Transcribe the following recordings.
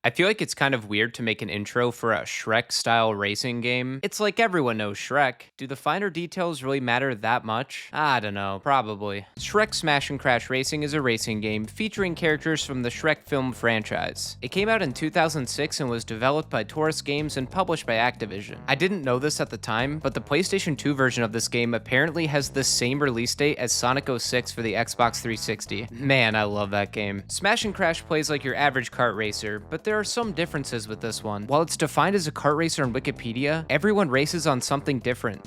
I feel like it's kind of weird to make an intro for a Shrek-style racing game. It's like everyone knows Shrek. Do the finer details really matter that much? I don't know, probably. Shrek Smash and Crash Racing is a racing game featuring characters from the Shrek film franchise. It came out in 2006 and was developed by Taurus Games and published by Activision. I didn't know this at the time, but the PlayStation 2 version of this game apparently has the same release date as Sonic 06 for the Xbox 360. Man, I love that game. Smash and Crash plays like your average kart racer, but there are some differences with this one. While it's defined as a kart racer on Wikipedia, everyone races on something different.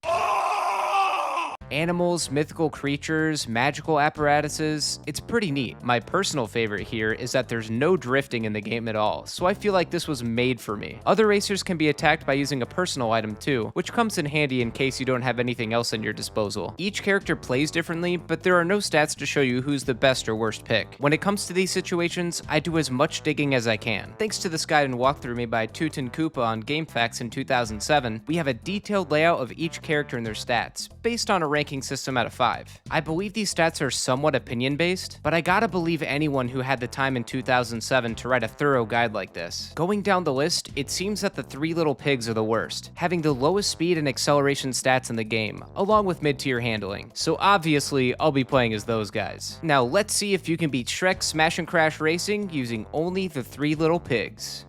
Animals, mythical creatures, magical apparatuses, it's pretty neat. My personal favorite here is that there's no drifting in the game at all, so I feel like this was made for me. Other racers can be attacked by using a personal item too, which comes in handy in case you don't have anything else at your disposal. Each character plays differently, but there are no stats to show you who's the best or worst pick. When it comes to these situations, I do as much digging as I can. Thanks to this guide and walkthrough made by Toot and Koopa on GameFAQs in 2007, we have a detailed layout of each character and their stats, based on a ranking system out of 5. I believe these stats are somewhat opinion-based, but I gotta believe anyone who had the time in 2007 to write a thorough guide like this. Going down the list, it seems that the 3 little pigs are the worst, having the lowest speed and acceleration stats in the game, along with mid-tier handling. So obviously, I'll be playing as those guys. Now let's see if you can beat Shrek Smash and Crash Racing using only the 3 little pigs.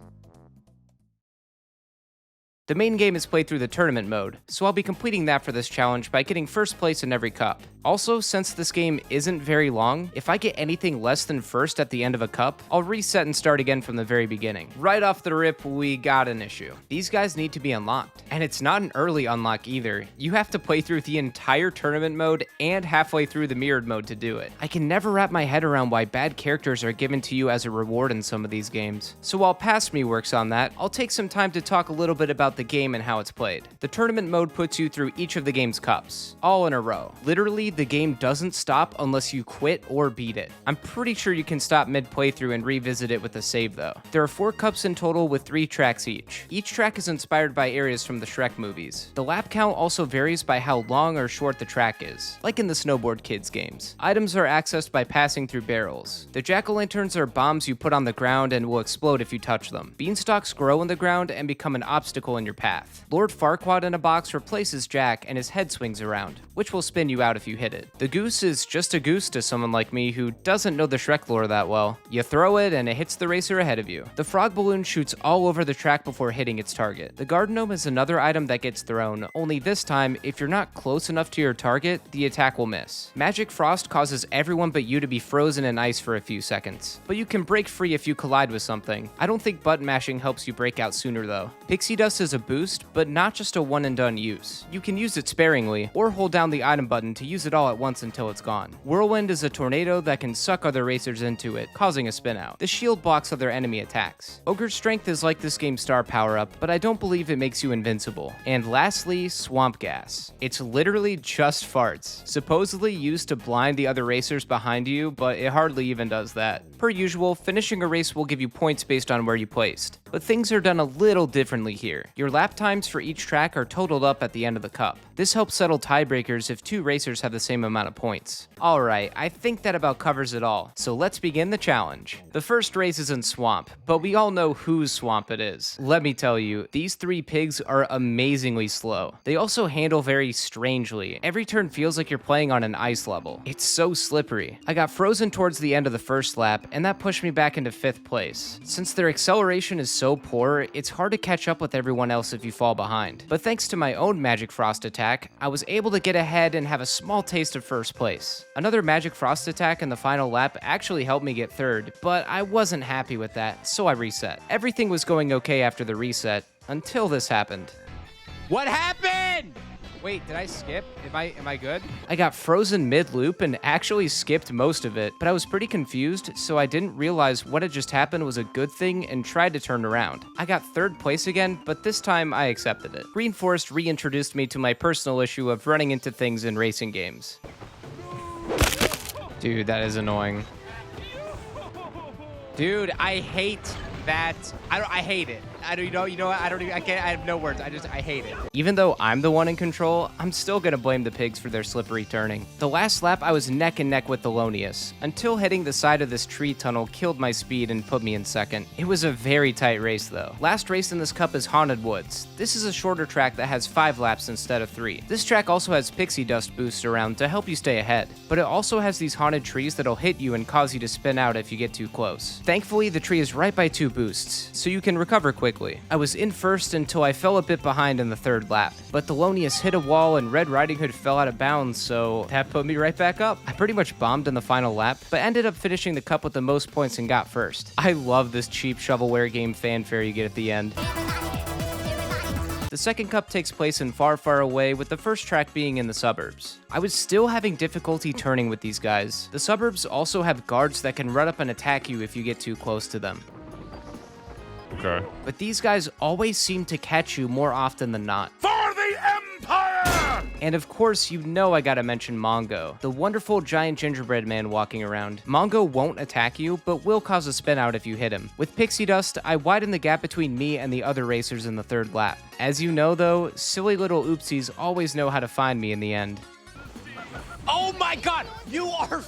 The main game is played through the tournament mode, so I'll be completing that for this challenge by getting first place in every cup. Also, since this game isn't very long, if I get anything less than first at the end of a cup, I'll reset and start again from the very beginning. Right off the rip, we got an issue. These guys need to be unlocked, and it's not an early unlock either. You have to play through the entire tournament mode and halfway through the mirrored mode to do it. I can never wrap my head around why bad characters are given to you as a reward in some of these games. So while Past Me works on that, I'll take some time to talk a little bit about the game and how it's played. The tournament mode puts you through each of the game's cups, all in a row. Literally, the game doesn't stop unless you quit or beat it. I'm pretty sure you can stop mid-playthrough and revisit it with a save though. There are 4 cups in total with 3 tracks each. Each track is inspired by areas from the Shrek movies. The lap count also varies by how long or short the track is, like in the Snowboard Kids games. Items are accessed by passing through barrels. The jack-o'-lanterns are bombs you put on the ground and will explode if you touch them. Beanstalks grow in the ground and become an obstacle in your path. Lord Farquaad in a box replaces Jack and his head swings around, which will spin you out if you hit it. The goose is just a goose to someone like me who doesn't know the Shrek lore that well. You throw it and it hits the racer ahead of you. The frog balloon shoots all over the track before hitting its target. The garden gnome is another item that gets thrown, only this time, if you're not close enough to your target, the attack will miss. Magic frost causes everyone but you to be frozen in ice for a few seconds, but you can break free if you collide with something. I don't think button mashing helps you break out sooner though. Pixie dust is a boost, but not just a one and done use. You can use it sparingly, or hold down the item button to use it all at once until it's gone. Whirlwind is a tornado that can suck other racers into it, causing a spin out. The shield blocks other enemy attacks. Ogre's strength is like this game's star power up, but I don't believe it makes you invincible. And lastly, swamp gas. It's literally just farts, supposedly used to blind the other racers behind you, but it hardly even does that. Per usual, finishing a race will give you points based on where you placed, but things are done a little differently here. Your lap times for each track are totaled up at the end of the cup. This helps settle tiebreakers if 2 racers have the same amount of points. Alright, I think that about covers it all, so let's begin the challenge. The first race is in Swamp, but we all know whose swamp it is. Let me tell you, these 3 pigs are amazingly slow. They also handle very strangely. Every turn feels like you're playing on an ice level. It's so slippery. I got frozen towards the end of the first lap, and that pushed me back into 5th place. Since their acceleration is so poor, it's hard to catch up with everyone else if you fall behind. But thanks to my own Magic Frost attack, I was able to get ahead and have a small taste of first place. Another Magic Frost attack in the final lap actually helped me get 3rd, but I wasn't happy with that, so I reset. Everything was going okay after the reset, until this happened. What happened? Wait, did I skip? Am I good? I got frozen mid-loop and actually skipped most of it, but I was pretty confused, so I didn't realize what had just happened was a good thing and tried to turn around. I got 3rd place again, but this time I accepted it. Green Forest reintroduced me to my personal issue of running into things in racing games. Dude, that is annoying. Dude, I hate I hate it. You know what? I have no words. I hate it. Even though I'm the one in control, I'm still gonna blame the pigs for their slippery turning. The last lap, I was neck and neck with Thelonious, until hitting the side of this tree tunnel killed my speed and put me in second. It was a very tight race though. Last race in this cup is Haunted Woods. This is a shorter track that has 5 laps instead of 3. This track also has pixie dust boosts around to help you stay ahead, but it also has these haunted trees that'll hit you and cause you to spin out if you get too close. Thankfully, the tree is right by 2 boosts, so you can recover quickly. I was in first until I fell a bit behind in the 3rd lap, but Thelonious hit a wall and Red Riding Hood fell out of bounds, so that put me right back up. I pretty much bombed in the final lap, but ended up finishing the cup with the most points and got first. I love this cheap shovelware game fanfare you get at the end. The second cup takes place in Far, Far Away, with the first track being in the suburbs. I was still having difficulty turning with these guys. The suburbs also have guards that can run up and attack you if you get too close to them. Okay. But these guys always seem to catch you more often than not. For the Empire! And of course, you know I gotta mention Mongo, the wonderful giant gingerbread man walking around. Mongo won't attack you, but will cause a spin out if you hit him. With Pixie Dust, I widen the gap between me and the other racers in the 3rd lap. As you know though, silly little oopsies always know how to find me in the end. Oh my god! You are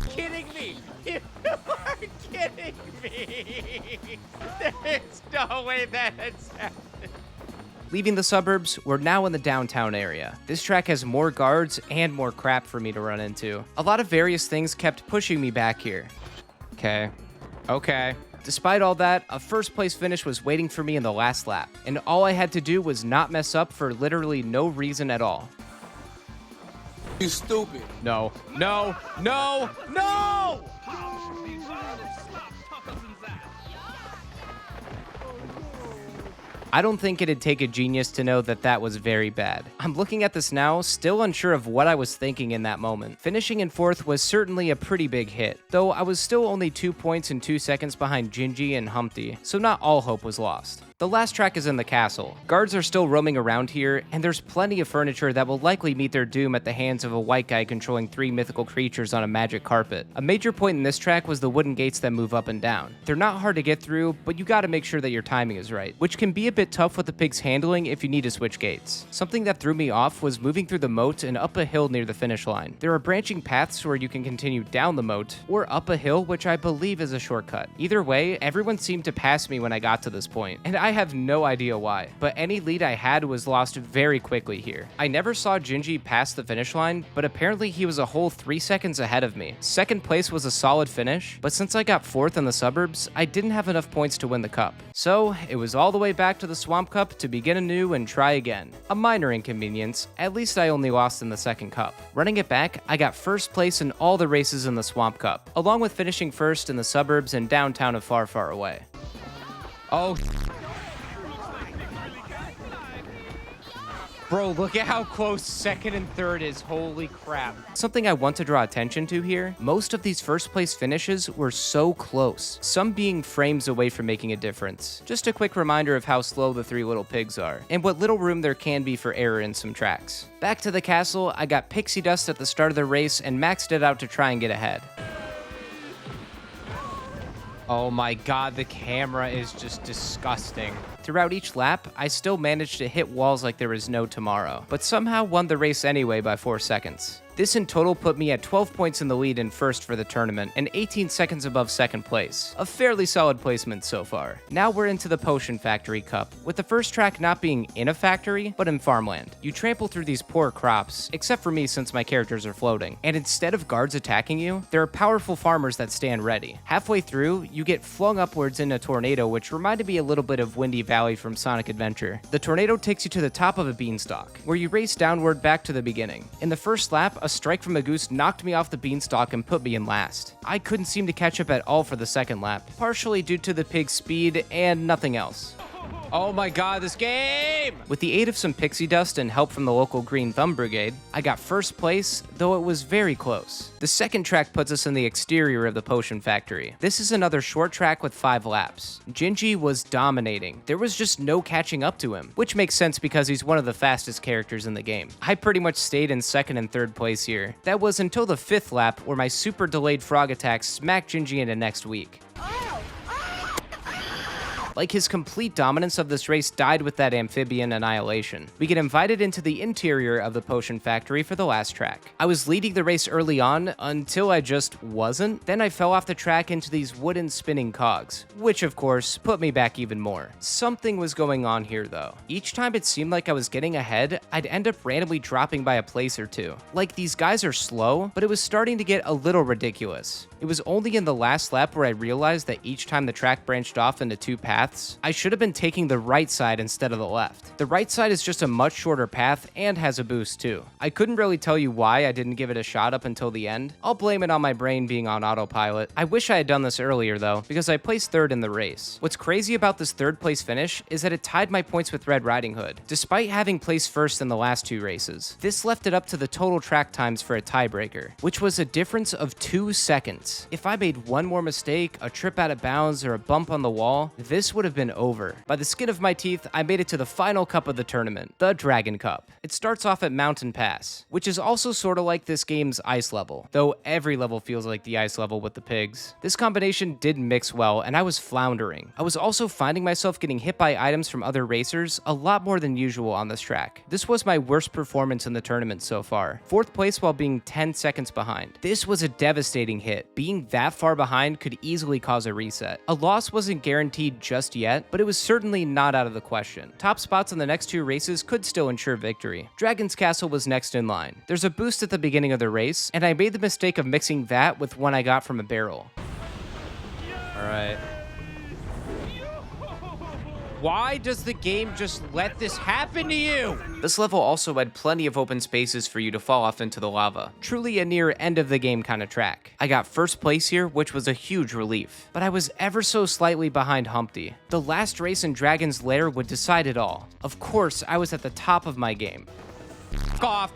kidding me! You are kidding me! There's no way that's happened. Leaving the suburbs, we're now in the downtown area. This track has more guards and more crap for me to run into. A lot of various things kept pushing me back here. Okay. Despite all that, a first place finish was waiting for me in the last lap, and all I had to do was not mess up for literally no reason at all. You stupid. No. I don't think it'd take a genius to know that that was very bad. I'm looking at this now, still unsure of what I was thinking in that moment. Finishing in 4th was certainly a pretty big hit, though I was still only 2 points and 2 seconds behind Gingy and Humpty, so not all hope was lost. The last track is in the castle. Guards are still roaming around here, and there's plenty of furniture that will likely meet their doom at the hands of a white guy controlling 3 mythical creatures on a magic carpet. A major point in this track was the wooden gates that move up and down. They're not hard to get through, but you gotta make sure that your timing is right, which can be a bit tough with the pig's handling if you need to switch gates. Something that threw me off was moving through the moat and up a hill near the finish line. There are branching paths where you can continue down the moat, or up a hill, which I believe is a shortcut. Either way, everyone seemed to pass me when I got to this point, and I have no idea why, but any lead I had was lost very quickly here. I never saw Gingy pass the finish line, but apparently he was a whole 3 seconds ahead of me. Second place was a solid finish, but since I got 4th in the suburbs, I didn't have enough points to win the cup. So it was all the way back to the Swamp Cup to begin anew and try again. A minor inconvenience, at least I only lost in the 2nd cup. Running it back, I got 1st place in all the races in the Swamp Cup, along with finishing 1st in the suburbs and downtown of Far, Far Away. Oh, bro, look at how close 2nd and 3rd is. Holy crap. Something I want to draw attention to here, most of these first place finishes were so close, some being frames away from making a difference. Just a quick reminder of how slow the 3 little pigs are, and what little room there can be for error in some tracks. Back to the castle, I got pixie dust at the start of the race and maxed it out to try and get ahead. Oh my god, the camera is just disgusting. Throughout each lap, I still managed to hit walls like there was no tomorrow, but somehow won the race anyway by 4 seconds. This in total put me at 12 points in the lead and 1st for the tournament, and 18 seconds above 2nd place. A fairly solid placement so far. Now we're into the Potion Factory Cup, with the first track not being in a factory, but in farmland. You trample through these poor crops, except for me since my characters are floating, and instead of guards attacking you, there are powerful farmers that stand ready. Halfway through, you get flung upwards in a tornado, which reminded me a little bit of Windy Valley from Sonic Adventure. The tornado takes you to the top of a beanstalk, where you race downward back to the beginning. In the first lap, a strike from a goose knocked me off the beanstalk and put me in last. I couldn't seem to catch up at all for the 2nd lap, partially due to the pig's speed and nothing else. Oh my god, this game! With the aid of some pixie dust and help from the local Green Thumb Brigade, I got 1st place, though it was very close. The 2nd track puts us in the exterior of the Potion Factory. This is another short track with 5 laps. Gingy was dominating. There was just no catching up to him, which makes sense because he's one of the fastest characters in the game. I pretty much stayed in 2nd and 3rd place here. That was until the 5th lap, where my super delayed frog attack smacked Gingy into next week. Like his complete dominance of this race died with that amphibian annihilation. We get invited into the interior of the potion factory for the last track. I was leading the race early on until I just wasn't. Then I fell off the track into these wooden spinning cogs, which of course put me back even more. Something was going on here though. Each time it seemed like I was getting ahead, I'd end up randomly dropping by a place or two. Like these guys are slow, but it was starting to get a little ridiculous. It was only in the last lap where I realized that each time the track branched off into two paths, I should have been taking the right side instead of the left. The right side is just a much shorter path and has a boost too. I couldn't really tell you why I didn't give it a shot up until the end. I'll blame it on my brain being on autopilot. I wish I had done this earlier though, because I placed third in the race. What's crazy about this third place finish is that it tied my points with Red Riding Hood, despite having placed first in the last two races. This left it up to the total track times for a tiebreaker, which was a difference of 2 seconds. If I made one more mistake, a trip out of bounds, or a bump on the wall, this would have been over. By the skin of my teeth, I made it to the final cup of the tournament, the Dragon Cup. It starts off at Mountain Pass, which is also sort of like this game's ice level, though every level feels like the ice level with the pigs. This combination didn't mix well, and I was floundering. I was also finding myself getting hit by items from other racers a lot more than usual on this track. This was my worst performance in the tournament so far. 4th place while being 10 seconds behind. This was a devastating hit. Being that far behind could easily cause a reset. A loss wasn't guaranteed just yet, but it was certainly not out of the question. Top spots on the next two races could still ensure victory. Dragon's Castle was next in line. There's a boost at the beginning of the race, and I made the mistake of mixing that with one I got from a barrel. Alright. Why does the game just let this happen to you? This level also had plenty of open spaces for you to fall off into the lava. Truly a near end of the game kind of track. I got first place here, which was a huge relief, but I was ever so slightly behind Humpty. The last race in Dragon's Lair would decide it all. Of course, I was at the top of my game. Off.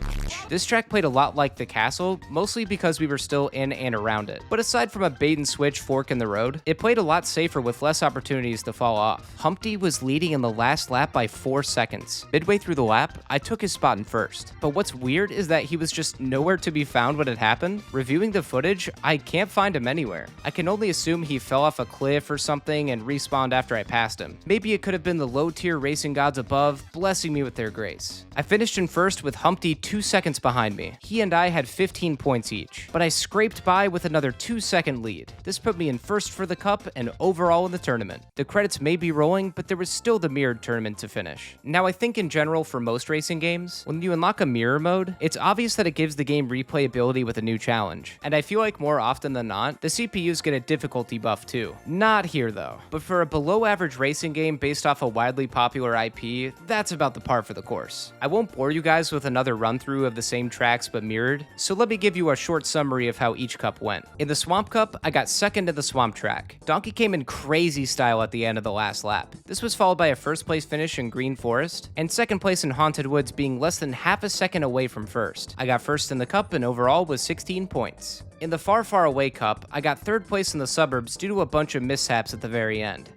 This track played a lot like the castle, mostly because we were still in and around it. But aside from a bait and switch fork in the road, it played a lot safer with less opportunities to fall off. Humpty was leading in the last lap by 4 seconds. Midway through the lap, I took his spot in first. But what's weird is that he was just nowhere to be found when it happened. Reviewing the footage, I can't find him anywhere. I can only assume he fell off a cliff or something and respawned after I passed him. Maybe it could have been the low-tier racing gods above blessing me with their grace. I finished in first with Humpty 2 seconds behind me. He and I had 15 points each, but I scraped by with another 2-second lead. This put me in first for the cup and overall in the tournament. The credits may be rolling, but there was still the mirrored tournament to finish. Now I think in general for most racing games, when you unlock a mirror mode, it's obvious that it gives the game replayability with a new challenge. And I feel like more often than not, the CPUs get a difficulty buff too. Not here though, but for a below average racing game based off a widely popular IP, that's about the par for the course. I won't bore you guys with another run through of the same tracks but mirrored, so let me give you a short summary of how each cup went. In the Swamp Cup, I got second in the Swamp track. Donkey came in crazy style at the end of the last lap. This was followed by a first place finish in Green Forest, and second place in Haunted Woods being less than half a second away from first. I got first in the cup and overall was 16 points. In the Far Far Away Cup, I got third place in the suburbs due to a bunch of mishaps at the very end.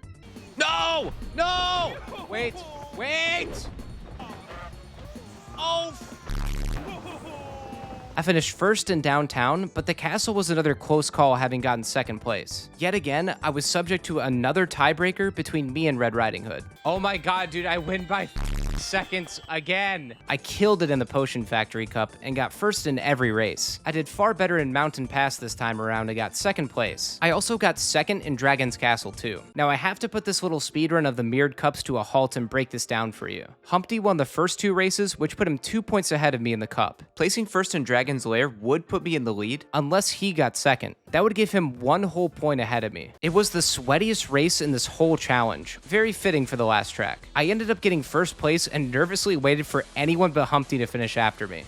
No! No! Wait! Oh! I finished first in downtown, but the castle was another close call having gotten second place. Yet again, I was subject to another tiebreaker between me and Red Riding Hood. Oh my god, dude, I win by seconds again. I killed it in the Potion Factory Cup and got first in every race. I did far better in Mountain Pass this time around and got second place. I also got second in Dragon's Castle too. Now I have to put this little speedrun of the mirrored cups to a halt and break this down for you. Humpty won the first 2 races, which put him 2 points ahead of me in the cup. Placing first in Dragon's Lair would put me in the lead unless he got second. That would give him 1 whole point ahead of me. It was the sweatiest race in this whole challenge. Very fitting for the last track. I ended up getting first place and nervously waited for anyone but Humpty to finish after me.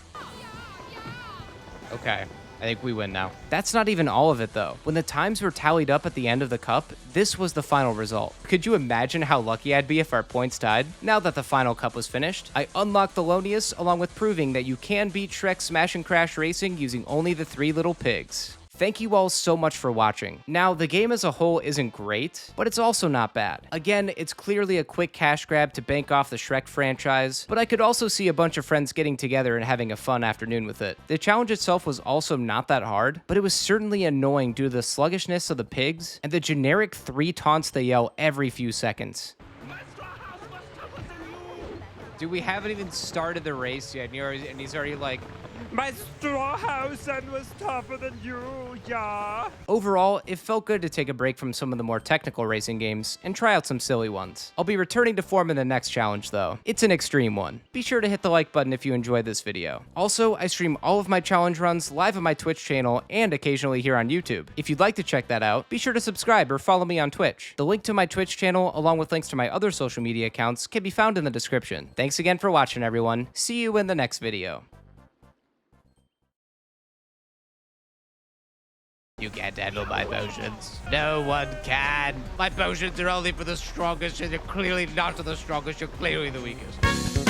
Okay, I think we win now. That's not even all of it though. When the times were tallied up at the end of the cup, this was the final result. Could you imagine how lucky I'd be if our points tied? Now that the final cup was finished, I unlocked Thelonious along with proving that you can beat Shrek Smash and Crash Racing using only the 3 little pigs. Thank you all so much for watching. Now, the game as a whole isn't great, but it's also not bad. Again, it's clearly a quick cash grab to bank off the Shrek franchise, but I could also see a bunch of friends getting together and having a fun afternoon with it. The challenge itself was also not that hard, but it was certainly annoying due to the sluggishness of the pigs and the generic 3 taunts they yell every few seconds. Dude, we haven't even started the race yet, and he's already like, my straw house and was tougher than you, yeah. Overall, it felt good to take a break from some of the more technical racing games and try out some silly ones. I'll be returning to form in the next challenge though. It's an extreme one. Be sure to hit the like button if you enjoyed this video. Also, I stream all of my challenge runs live on my Twitch channel and occasionally here on YouTube. If you'd like to check that out, be sure to subscribe or follow me on Twitch. The link to my Twitch channel, along with links to my other social media accounts, can be found in the description. Thanks again for watching, everyone. See you in the next video. You can't handle my potions. No one can. My potions are only for the strongest, and you're clearly not the strongest. You're clearly the weakest.